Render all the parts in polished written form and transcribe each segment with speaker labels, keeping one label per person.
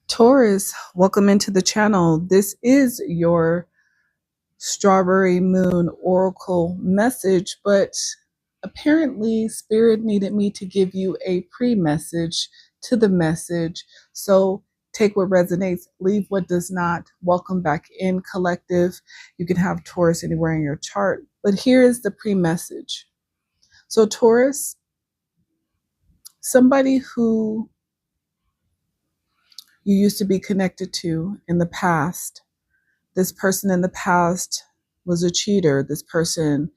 Speaker 1: Taurus, welcome into the channel. This is your Strawberry Moon Oracle message, but apparently Spirit needed me to give you a pre-message to the message. So take what resonates, leave what does not. Welcome back in, collective. You can have Taurus anywhere in your chart, but here is the pre-message. So Taurus, somebody who you used to be connected to in the past. This person in the past was a cheater. This person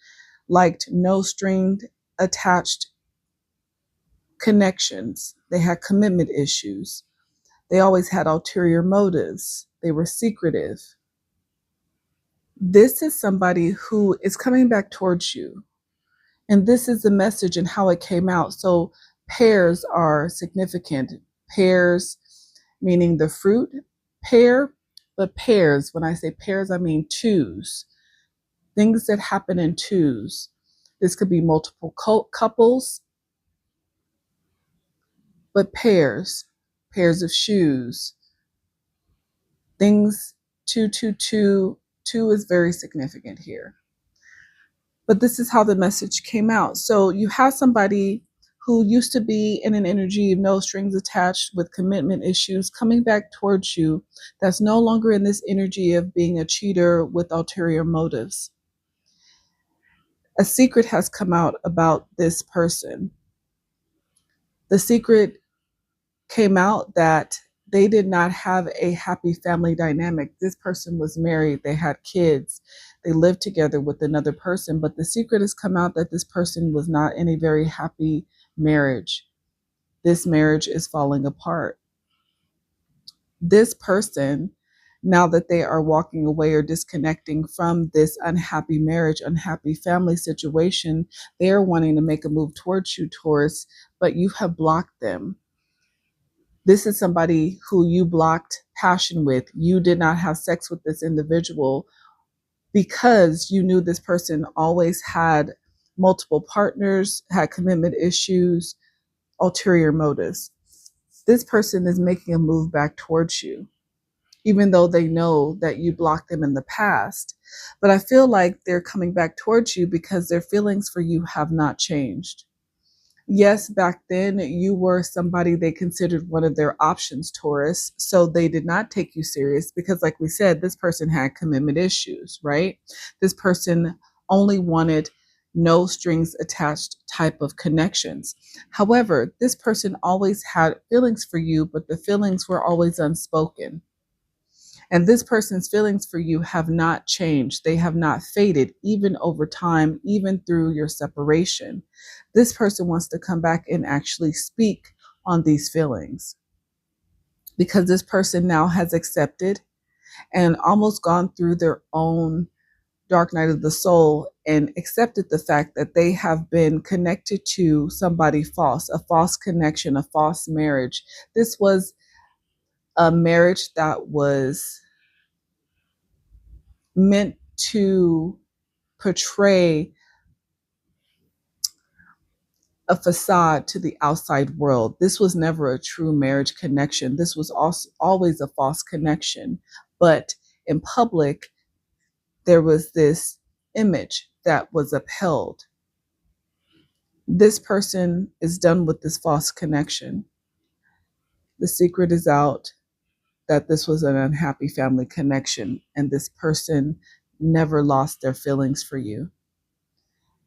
Speaker 1: liked no string attached connections. They had commitment issues. They always had ulterior motives. They were secretive. This is somebody who is coming back towards you. And this is the message and how it came out. So pairs are significant. Pairs, meaning the fruit pair, but pairs, when I say pairs, I mean twos. Things that happen in twos. This could be multiple couples, but pairs of shoes. Things two is very significant here. But this is how the message came out. So you have somebody who used to be in an energy of no strings attached with commitment issues coming back towards you, that's no longer in this energy of being a cheater with ulterior motives. A secret has come out about this person. The secret came out that they did not have a happy family dynamic. This person was married, they had kids, they lived together with another person, but the secret has come out that this person was not in a very happy marriage. This marriage is falling apart. This person, now that they are walking away or disconnecting from this unhappy marriage, unhappy family situation, they are wanting to make a move towards you, Taurus, but you have blocked them. This is somebody who you blocked passion with. You did not have sex with this individual because you knew this person always had multiple partners, had commitment issues, ulterior motives. This person is making a move back towards you, even though they know that you blocked them in the past. But I feel like they're coming back towards you because their feelings for you have not changed. Yes, back then you were somebody they considered one of their options, Taurus. So they did not take you serious because, like we said, this person had commitment issues, right? This person only wanted no strings attached type of connections. However, this person always had feelings for you, but the feelings were always unspoken. And this person's feelings for you have not changed. They have not faded, even over time, even through your separation. This person wants to come back and actually speak on these feelings because this person now has accepted and almost gone through their own dark night of the soul and accepted the fact that they have been connected to somebody false, a false connection, a false marriage. This was a marriage that was meant to portray a facade to the outside world. This was never a true marriage connection. This was also always a false connection. But in public, there was this image that was upheld. This person is done with this false connection. The secret is out that this was an unhappy family connection, and this person never lost their feelings for you.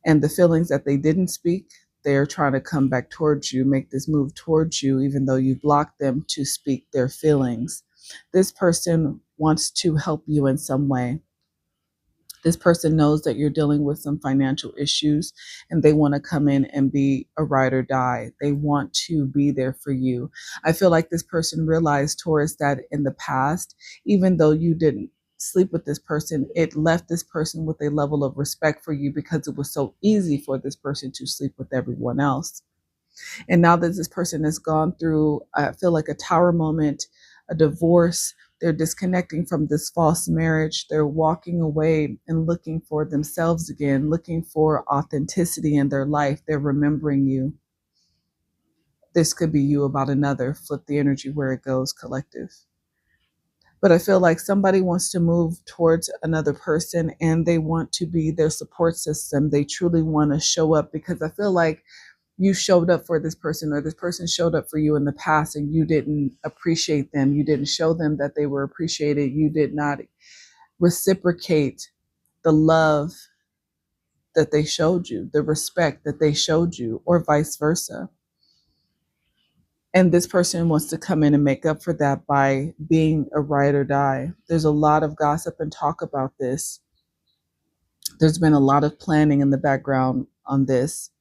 Speaker 1: And the feelings that they didn't speak, they're trying to come back towards you, make this move towards you, even though you blocked them to speak their feelings. This person wants to help you in some way. This person knows that you're dealing with some financial issues and they want to come in and be a ride or die. They want to be there for you. I feel like this person realized, Taurus, that in the past, even though you didn't sleep with this person, it left this person with a level of respect for you because it was so easy for this person to sleep with everyone else. And now that this person has gone through, I feel like a tower moment, a divorce, they're disconnecting from this false marriage. They're walking away and looking for themselves again, looking for authenticity in their life. They're remembering you. This could be you about another. Flip the energy where it goes, collective. But I feel like somebody wants to move towards another person and they want to be their support system. They truly want to show up, because I feel like you showed up for this person, or this person showed up for you in the past, and you didn't appreciate them. You didn't show them that they were appreciated. You did not reciprocate the love that they showed you, the respect that they showed you, or vice versa. And this person wants to come in and make up for that by being a ride or die. There's a lot of gossip and talk about this. There's been a lot of planning in the background on this.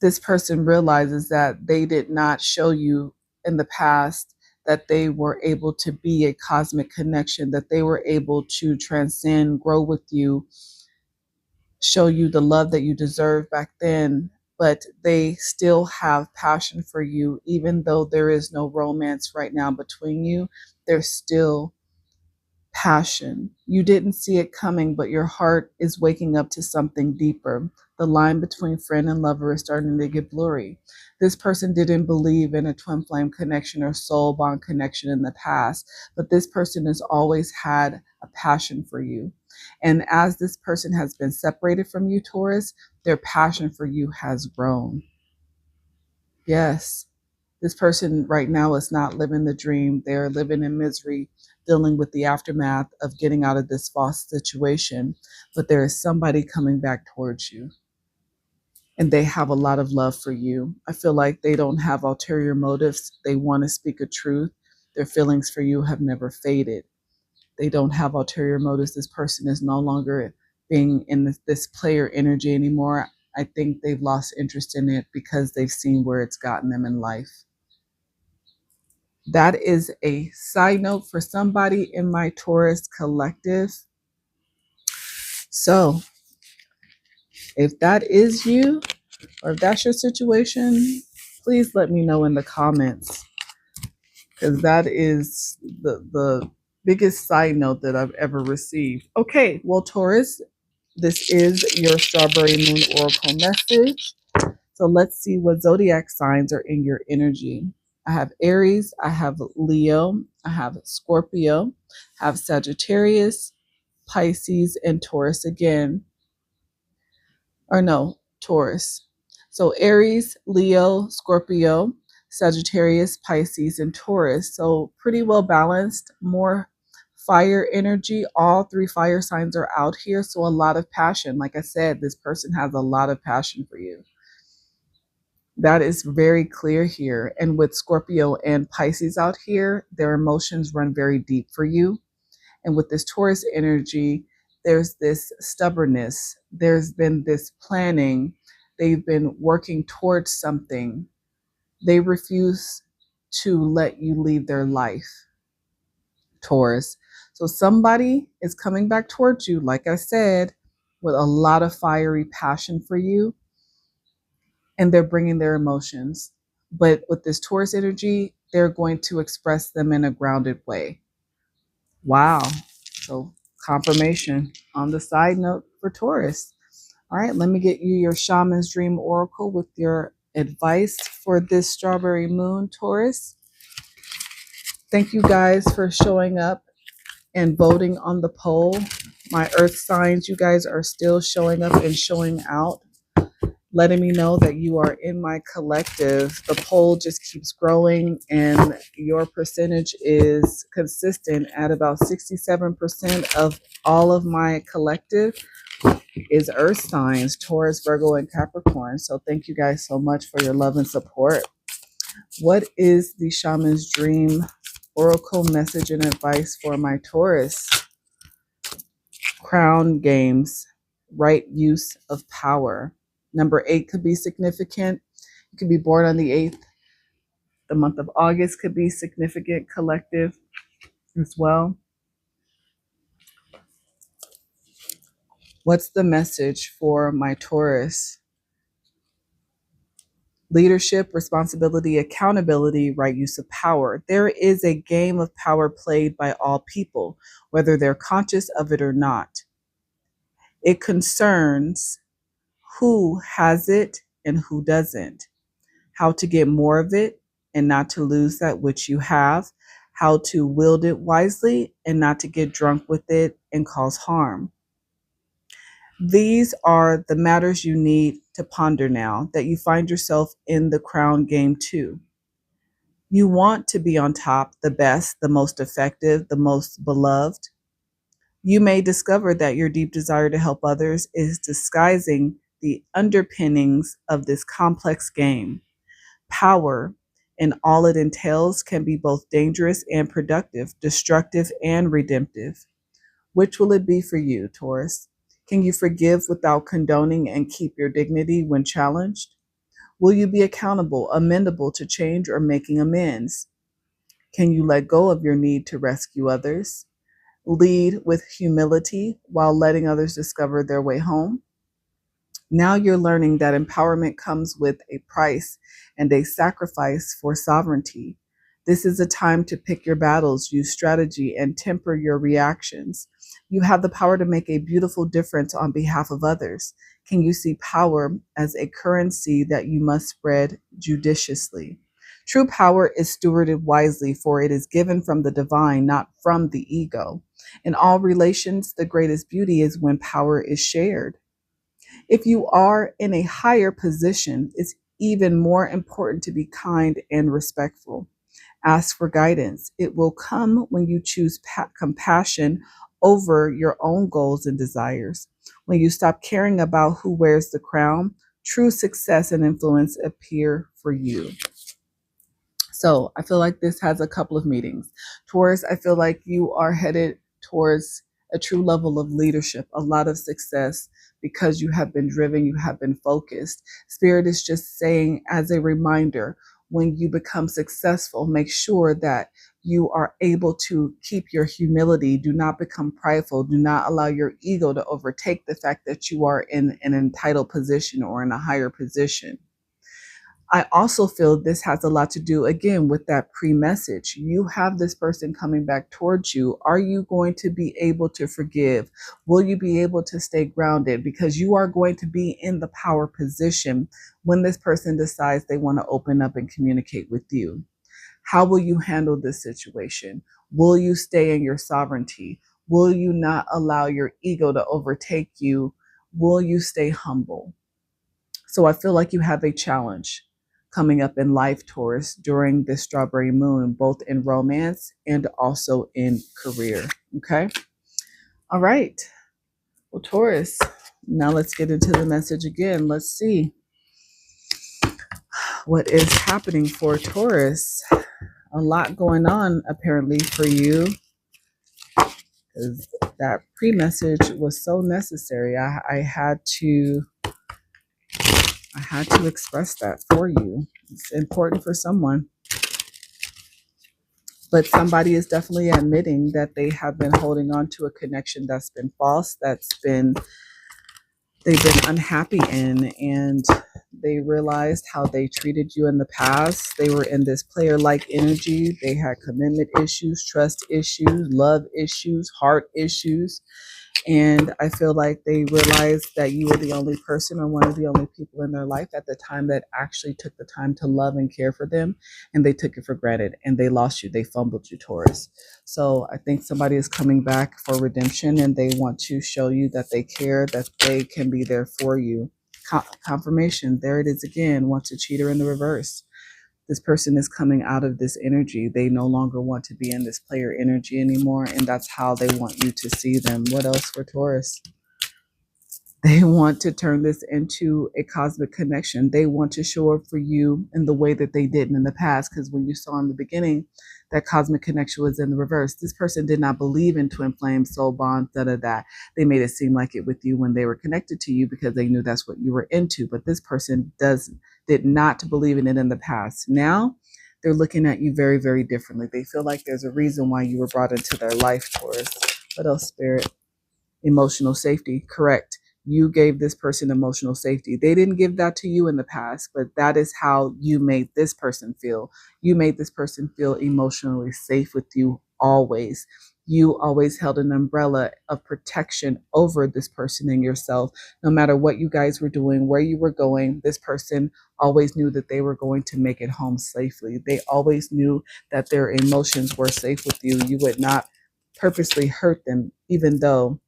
Speaker 1: This person realizes that they did not show you in the past that they were able to be a cosmic connection, that they were able to transcend, grow with you, show you the love that you deserved back then, but they still have passion for you. Even though there is no romance right now between you, there's still passion. You didn't see it coming, but your heart is waking up to something deeper. The line between friend and lover is starting to get blurry. This person didn't believe in a twin flame connection or soul bond connection in the past, but this person has always had a passion for you. And as this person has been separated from you, Taurus, their passion for you has grown. Yes, this person right now is not living the dream. They're living in misery, dealing with the aftermath of getting out of this false situation. But there is somebody coming back towards you, and they have a lot of love for you. I feel like they don't have ulterior motives. They want to speak a truth. Their feelings for you have never faded. They don't have ulterior motives. This person is no longer being in this player energy anymore. I think they've lost interest in it because they've seen where it's gotten them in life. That is a side note for somebody in my Taurus collective. So if that is you, or if that's your situation, please let me know in the comments, because that is the biggest side note that I've ever received. Okay, well, Taurus, this is your Strawberry Moon Oracle message. So let's see what zodiac signs are in your energy. I have Aries, I have Leo, I have Scorpio, I have Sagittarius, Pisces, and Taurus again. Or no, Taurus. So Aries, Leo, Scorpio, Sagittarius, Pisces, and Taurus. So pretty well balanced, more fire energy. All three fire signs are out here. So a lot of passion. Like I said, this person has a lot of passion for you. That is very clear here. And with Scorpio and Pisces out here, their emotions run very deep for you. And with this Taurus energy, there's this stubbornness. There's been this planning. They've been working towards something. They refuse to let you leave their life, Taurus. So somebody is coming back towards you, like I said, with a lot of fiery passion for you, and they're bringing their emotions. But with this Taurus energy, they're going to express them in a grounded way. Wow. So confirmation on the side note for Taurus. All right, let me get you your Shaman's Dream Oracle with your advice for this Strawberry Moon, Taurus. Thank you guys for showing up and voting on the poll. My earth signs, you guys are still showing up and showing out, letting me know that you are in my collective. The poll just keeps growing, and your percentage is consistent at about 67% of all of my collective is earth signs, Taurus, Virgo, and Capricorn. So thank you guys so much for your love and support. What is the Shaman's Dream Oracle message and advice for my Taurus? Crown games, right use of power. Number 8 could be significant. You could be born on the 8th. The month of August could be significant collective as well. What's the message for my Taurus? Leadership, responsibility, accountability, right use of power. There is a game of power played by all people, whether they're conscious of it or not. It concerns who has it and who doesn't, how to get more of it and not to lose that which you have, how to wield it wisely and not to get drunk with it and cause harm. These are the matters you need to ponder now that you find yourself in the crown game too. You want to be on top, the best, the most effective, the most beloved. You may discover that your deep desire to help others is disguising the underpinnings of this complex game. Power and all it entails can be both dangerous and productive, destructive and redemptive. Which will it be for you, Taurus? Can you forgive without condoning and keep your dignity when challenged? Will you be accountable, amendable to change, or making amends? Can you let go of your need to rescue others? Lead with humility while letting others discover their way home? Now you're learning that empowerment comes with a price and a sacrifice for sovereignty. This is a time to pick your battles, use strategy, and temper your reactions. You have the power to make a beautiful difference on behalf of others. Can you see power as a currency that you must spread judiciously? True power is stewarded wisely, for it is given from the divine, not from the ego. In all relations, the greatest beauty is when power is shared. If you are in a higher position, it's even more important to be kind and respectful. Ask for guidance. It will come when you choose compassion over your own goals and desires. When you stop caring about who wears the crown, true success and influence appear for you. So I feel like this has a couple of meetings. Taurus, I feel like you are headed towards a true level of leadership, a lot of success because you have been driven, you have been focused. Spirit is just saying, as a reminder, when you become successful, make sure that you are able to keep your humility. Do not become prideful. Do not allow your ego to overtake the fact that you are in an entitled position or in a higher position. I also feel this has a lot to do, again, with that pre-message. You have this person coming back towards you. Are you going to be able to forgive? Will you be able to stay grounded? Because you are going to be in the power position when this person decides they want to open up and communicate with you. How will you handle this situation? Will you stay in your sovereignty? Will you not allow your ego to overtake you? Will you stay humble? So I feel like you have a challenge coming up in life, Taurus, during this strawberry moon, both in romance and also in career. Okay. All right. Well, Taurus, now let's get into the message again. Let's see what is happening for Taurus. A lot going on apparently for you, because that pre-message was so necessary. I had to express that for you. It's important for someone. But somebody is definitely admitting that they have been holding on to a connection that's been false, they've been unhappy in, and they realized how they treated you in the past. They were in this player-like energy. They had commitment issues, trust issues, love issues, heart issues. And I feel like they realized that you were the only person or one of the only people in their life at the time that actually took the time to love and care for them. And they took it for granted and they lost you. They fumbled you, Taurus. So I think somebody is coming back for redemption and they want to show you that they care, that they can be there for you. Confirmation. There it is again. Wants a cheater in the reverse. This person is coming out of this energy. They no longer want to be in this player energy anymore, and that's how they want you to see them. What else for Taurus? They want to turn this into a cosmic connection. They want to show up for you in the way that they didn't in the past, because when you saw in the beginning, that cosmic connection was in the reverse. This person did not believe in twin flame, soul bonds, da. They made it seem like it with you when they were connected to you because they knew that's what you were into. But this person did not believe in it in the past. Now they're looking at you very, very differently. They feel like there's a reason why you were brought into their life, Taurus. What else, Spirit? Emotional safety. Correct. You gave this person emotional safety. They didn't give that to you in the past, but that is how you made this person feel. You made this person feel emotionally safe with you always. You always held an umbrella of protection over this person and yourself. No matter what you guys were doing, where you were going, this person always knew that they were going to make it home safely. They always knew that their emotions were safe with you. You would not purposely hurt them, even though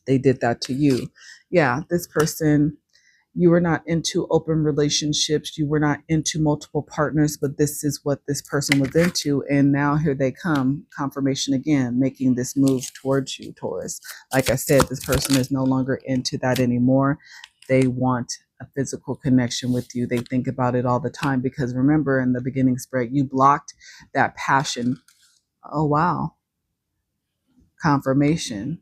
Speaker 1: they did that to you. Yeah, this person, you were not into open relationships, you were not into multiple partners, but this is what this person was into. And now here they come, confirmation again, making this move towards you, Taurus. Like I said, this person is no longer into that anymore. They want a physical connection with you. They think about it all the time because remember, in the beginning spread, you blocked that passion. Oh, wow. Confirmation.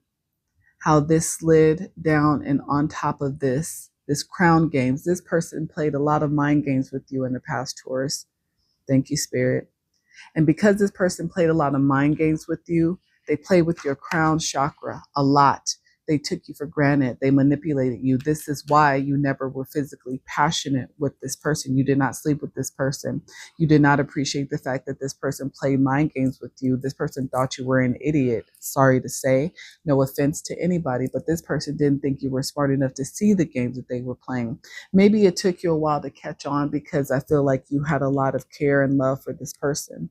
Speaker 1: How this slid down, and on top of this crown games, this person played a lot of mind games with you in the past, Taurus. Thank you, Spirit. And because this person played a lot of mind games with you, they played with your crown chakra a lot. They took you for granted. They manipulated you. This is why you never were physically passionate with this person. You did not sleep with this person. You did not appreciate the fact that this person played mind games with you. This person thought you were an idiot. Sorry to say, no offense to anybody, but this person didn't think you were smart enough to see the games that they were playing. Maybe it took you a while to catch on because I feel like you had a lot of care and love for this person,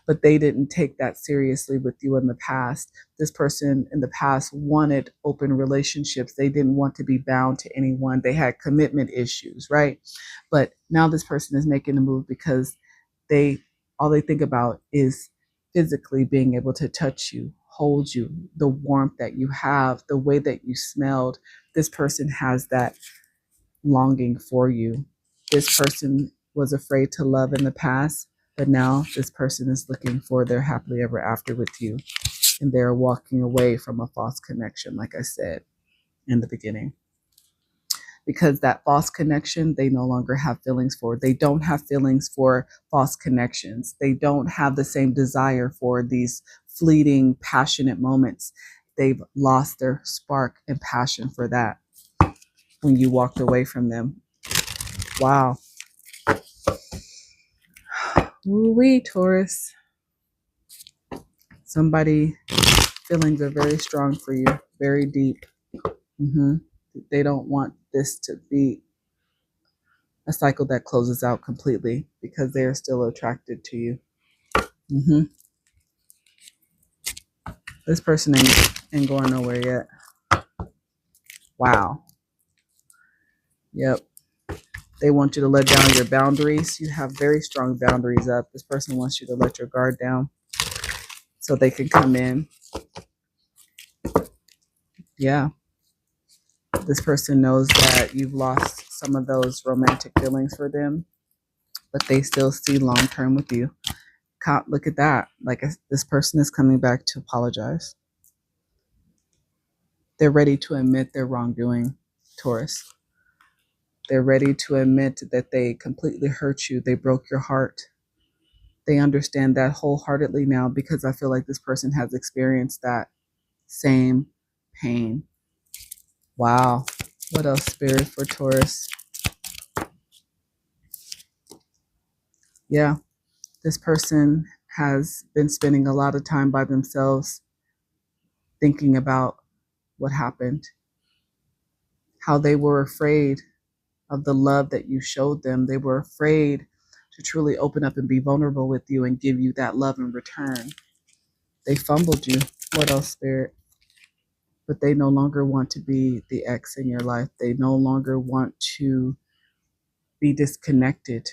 Speaker 1: but they didn't take that seriously with you in the past. This person in the past wanted open relationships. They didn't want to be bound to anyone. They had commitment issues, right? But now this person is making a move because they all they think about is physically being able to touch you, hold you, the warmth that you have, the way that you smelled. This person has that longing for you. This person was afraid to love in the past, but now this person is looking for their happily ever after with you. And they're walking away from a false connection, like I said in the beginning. Because that false connection, they no longer have feelings for. They don't have feelings for false connections. They don't have the same desire for these fleeting, passionate moments. They've lost their spark and passion for that when you walked away from them. Wow. Woo-wee, Taurus. Somebody feelings are very strong for you, very deep. They don't want this to be a cycle that closes out completely because they are still attracted to you. This person ain't going nowhere yet. Wow. Yep. They want you to let down your boundaries. You have very strong boundaries up. This person wants you to let your guard down so they can come in. Yeah. This person knows that you've lost some of those romantic feelings for them, but they still see long term with you. Look at that. Like this person is coming back to apologize. They're ready to admit their wrongdoing, Taurus. They're ready to admit that they completely hurt you. They broke your heart. They understand that wholeheartedly now because I feel like this person has experienced that same pain. Wow. What else, Spirit, for Taurus? Yeah. This person has been spending a lot of time by themselves thinking about what happened, how they were afraid of the love that you showed them. They were afraid to truly open up and be vulnerable with you and give you that love in return. They fumbled you. What else, Spirit? But they no longer want to be the ex in your life. They no longer want to be disconnected.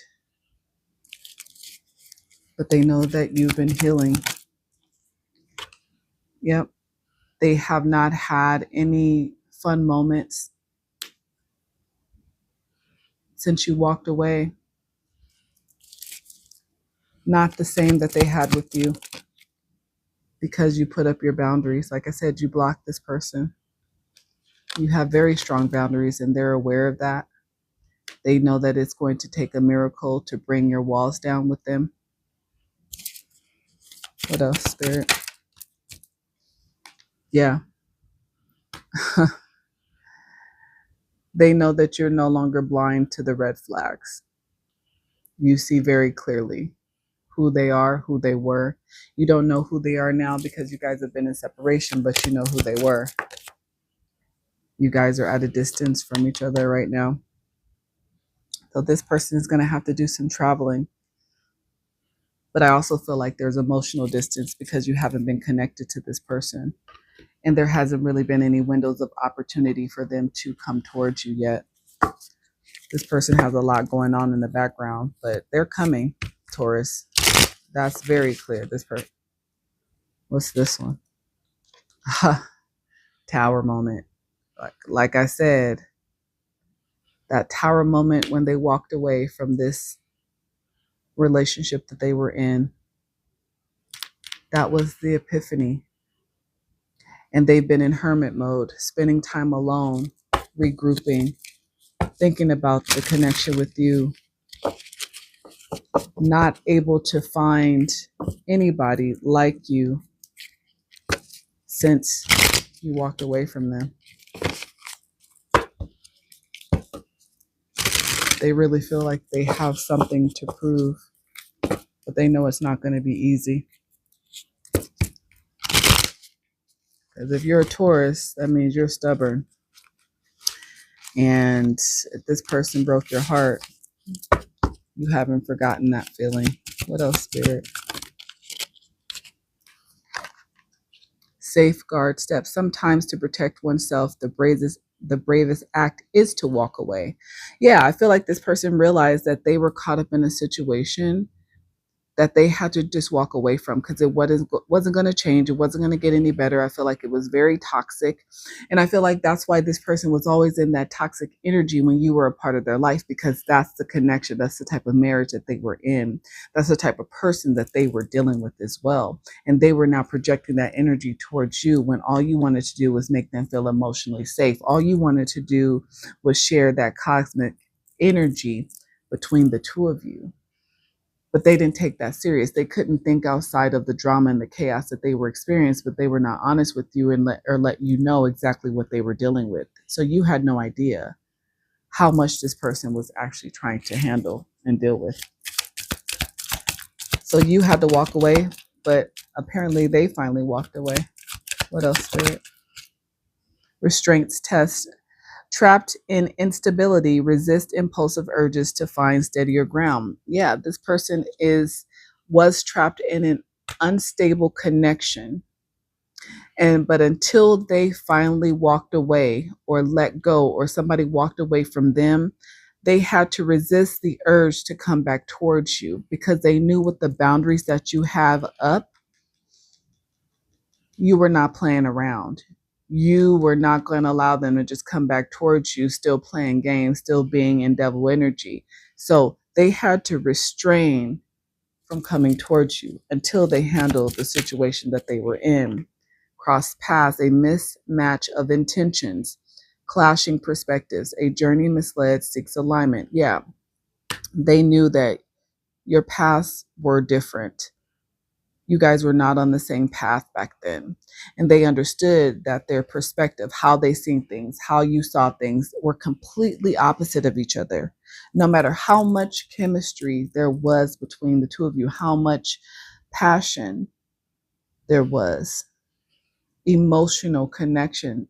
Speaker 1: But they know that you've been healing. Yep. They have not had any fun moments since you walked away. Not the same that they had with you because you put up your boundaries. Like I said, you blocked this person. You have very strong boundaries and they're aware of that. They know that it's going to take a miracle to bring your walls down with them. What else, Spirit? Yeah. They know that you're no longer blind to the red flags. You see very clearly. who they are, who they were. You don't know who they are now because you guys have been in separation, but you know who they were. You guys are at a distance from each other right now. So this person is going to have to do some traveling. But I also feel like there's emotional distance because you haven't been connected to this person. And there hasn't really been any windows of opportunity for them to come towards you yet. This person has a lot going on in the background, but they're coming, Taurus. That's very clear. This person. What's this one? Tower moment. Like I said, that tower moment when they walked away from this relationship that they were in, that was the epiphany. And they've been in hermit mode, spending time alone, regrouping, thinking about the connection with you, not able to find anybody like you since you walked away from them. They really feel like they have something to prove, but they know it's not going to be easy. Because if you're a Taurus, that means you're stubborn. And if this person broke your heart, you haven't forgotten that feeling. What else, Spirit? Safeguard steps. Sometimes to protect oneself, the bravest act is to walk away. Yeah, I feel like this person realized that they were caught up in a situation that they had to just walk away from because it wasn't going to change. It wasn't going to get any better. I feel like it was very toxic. And I feel like that's why this person was always in that toxic energy when you were a part of their life, because that's the connection. That's the type of marriage that they were in. That's the type of person that they were dealing with as well. And they were now projecting that energy towards you when all you wanted to do was make them feel emotionally safe. All you wanted to do was share that cosmic energy between the two of you. But they didn't take that serious. They couldn't think outside of the drama and the chaos that they were experiencing, but they were not honest with you and let you know exactly what they were dealing with. So you had no idea how much this person was actually trying to handle and deal with. So you had to walk away, but apparently they finally walked away. What else, Spirit? Restraints test. Trapped in instability, resist impulsive urges to find steadier ground. Yeah, this person was trapped in an unstable connection. But until they finally walked away or let go, or somebody walked away from them, they had to resist the urge to come back towards you because they knew with the boundaries that you have up, you were not playing around. You were not going to allow them to just come back towards you, still playing games, still being in devil energy. So they had to restrain from coming towards you until they handled the situation that they were in. Cross paths, a mismatch of intentions, clashing perspectives, a journey misled, seeks alignment. Yeah, they knew that your paths were different. You guys were not on the same path back then. And they understood that their perspective, how they seen things, how you saw things, were completely opposite of each other. No matter how much chemistry there was between the two of you, how much passion there was, emotional connection,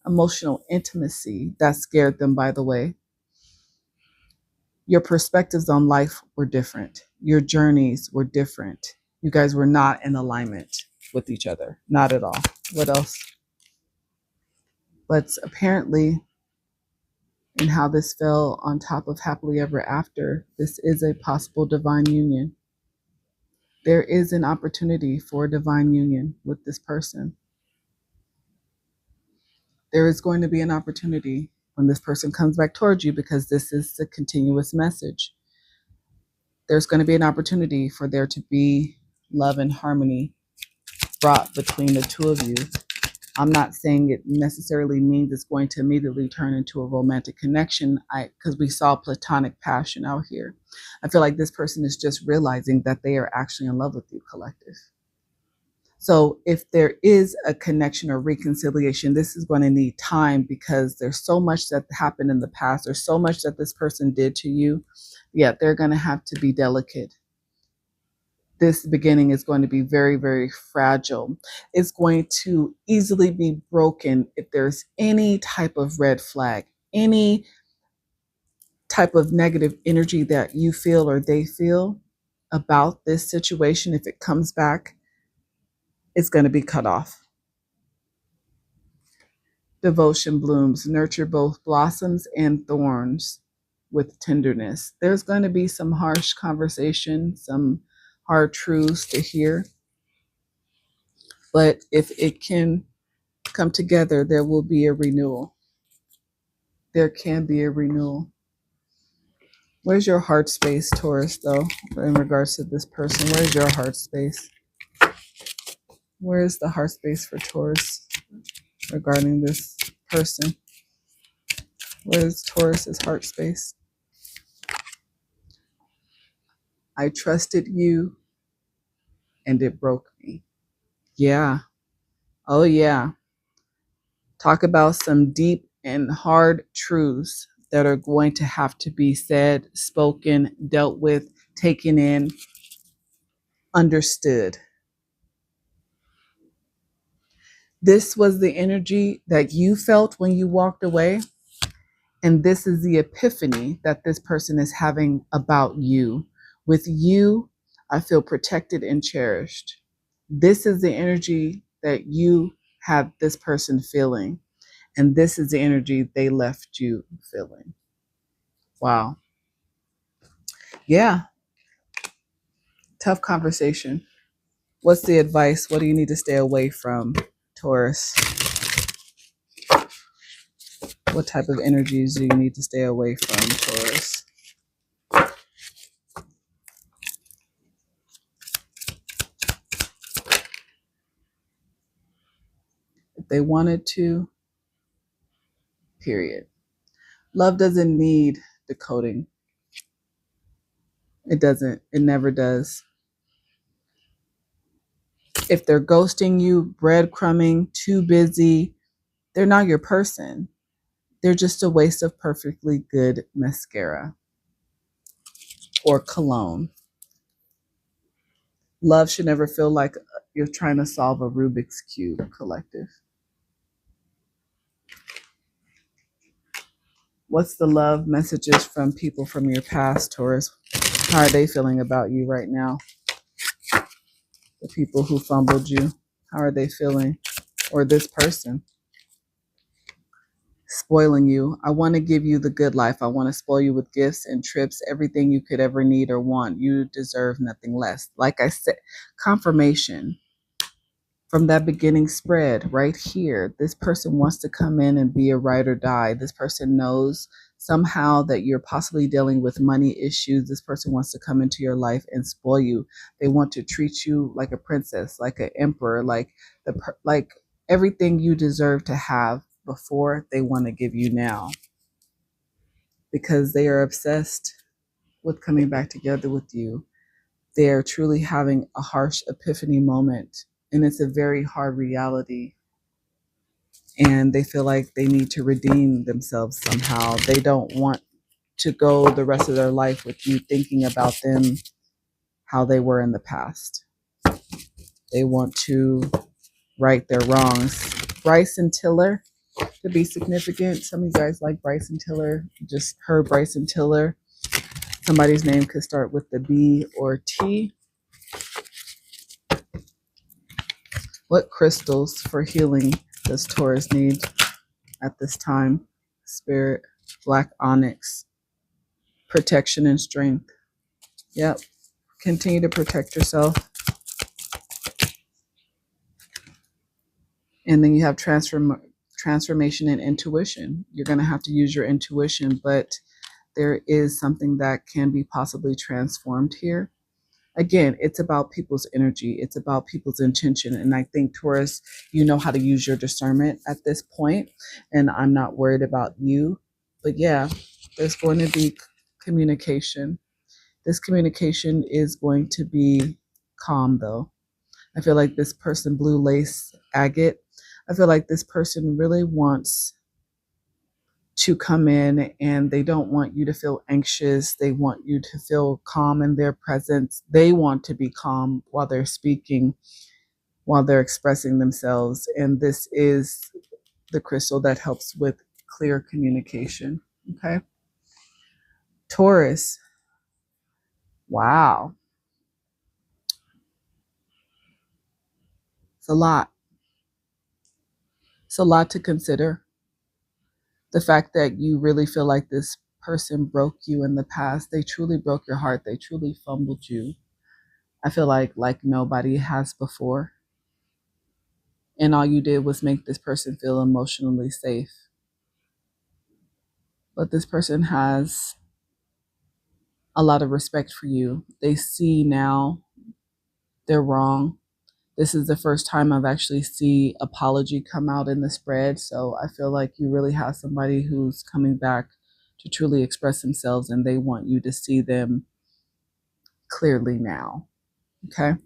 Speaker 1: emotional intimacy that scared them, by the way. Your perspectives on life were different. Your journeys were different. You guys were not in alignment with each other. Not at all. What else? But apparently, in how this fell on top of happily ever after, this is a possible divine union. There is an opportunity for a divine union with this person. There is going to be an opportunity when this person comes back towards you, because this is the continuous message. There's going to be an opportunity for there to be love and harmony brought between the two of you. I'm not saying it necessarily means it's going to immediately turn into a romantic connection, because we saw platonic passion out here. I feel like this person is just realizing that they are actually in love with you, collective. So if there is a connection or reconciliation, this is going to need time, because there's so much that happened in the past. There's so much that this person did to you. Yeah, they're going to have to be delicate this beginning is going to be very, very fragile. It's going to easily be broken if there's any type of red flag, any type of negative energy that you feel or they feel about this situation. If it comes back, it's going to be cut off. Devotion blooms, nurture both blossoms and thorns with tenderness. There's going to be some harsh conversation, some hard truths to hear. But if it can come together, there will be a renewal. There can be a renewal. Where's your heart space, Taurus, though, in regards to this person? Where's your heart space? Where is the heart space for Taurus regarding this person? Where is Taurus's heart space? I trusted you and it broke me. Yeah. Oh, yeah. Talk about some deep and hard truths that are going to have to be said, spoken, dealt with, taken in, understood. This was the energy that you felt when you walked away. And this is the epiphany that this person is having about you. With you, I feel protected and cherished. This is the energy that you have this person feeling. And this is the energy they left you feeling. Wow. Yeah. Tough conversation. What's the advice? What do you need to stay away from, Taurus? What type of energies do you need to stay away from, Taurus? If they wanted to, period. Love doesn't need decoding. It doesn't. It never does. If they're ghosting you, breadcrumbing, too busy, they're not your person. They're just a waste of perfectly good mascara or cologne. Love should never feel like you're trying to solve a Rubik's Cube, collective. What's the love messages from people from your past, Taurus? How are they feeling about you right now? The people who fumbled you, how are they feeling? Or this person spoiling you. I want to give you the good life. I want to spoil you with gifts and trips, everything you could ever need or want. You deserve nothing less. Like I said, confirmation from that beginning spread right here. This person wants to come in and be a ride or die. This person knows somehow that you're possibly dealing with money issues. This person wants to come into your life and spoil you. They want to treat you like a princess, like an emperor, like everything you deserve to have before, they want to give you now, because they are obsessed with coming back together with you. They are truly having a harsh epiphany moment, and it's a very hard reality. And they feel like they need to redeem themselves somehow. They don't want to go the rest of their life with you thinking about them how they were in the past. They want to right their wrongs. Bryson Tiller to be significant. Some of you guys like Bryson Tiller. You just heard Bryson Tiller. Somebody's name could start with the B or T. What crystals for healing does Taurus need at this time? Spirit, black onyx, protection and strength. Yep. Continue to protect yourself. And then you have transformation and intuition. You're going to have to use your intuition, but there is something that can be possibly transformed here. Again, it's about people's energy. It's about people's intention. And I think, Taurus, you know how to use your discernment at this point. And I'm not worried about you. But yeah, there's going to be communication. This communication is going to be calm, though. I feel like this person, blue lace agate, I feel like this person really wants to come in, and they don't want you to feel anxious. They want you to feel calm in their presence. They want to be calm while they're speaking, while they're expressing themselves. And this is the crystal that helps with clear communication. Okay. Taurus. Wow. It's a lot. It's a lot to consider. The fact that you really feel like this person broke you in the past, they truly broke your heart, they truly fumbled you. I feel like nobody has before. And all you did was make this person feel emotionally safe. But this person has a lot of respect for you. They see now they're wrong. This is the first time I've actually see apology come out in the spread. So I feel like you really have somebody who's coming back to truly express themselves, and they want you to see them clearly now. Okay.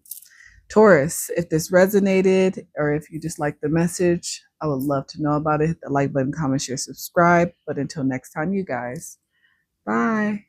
Speaker 1: Taurus, if this resonated or if you just like the message, I would love to know about it. Hit the like button, comment, share, subscribe. But until next time, you guys, bye.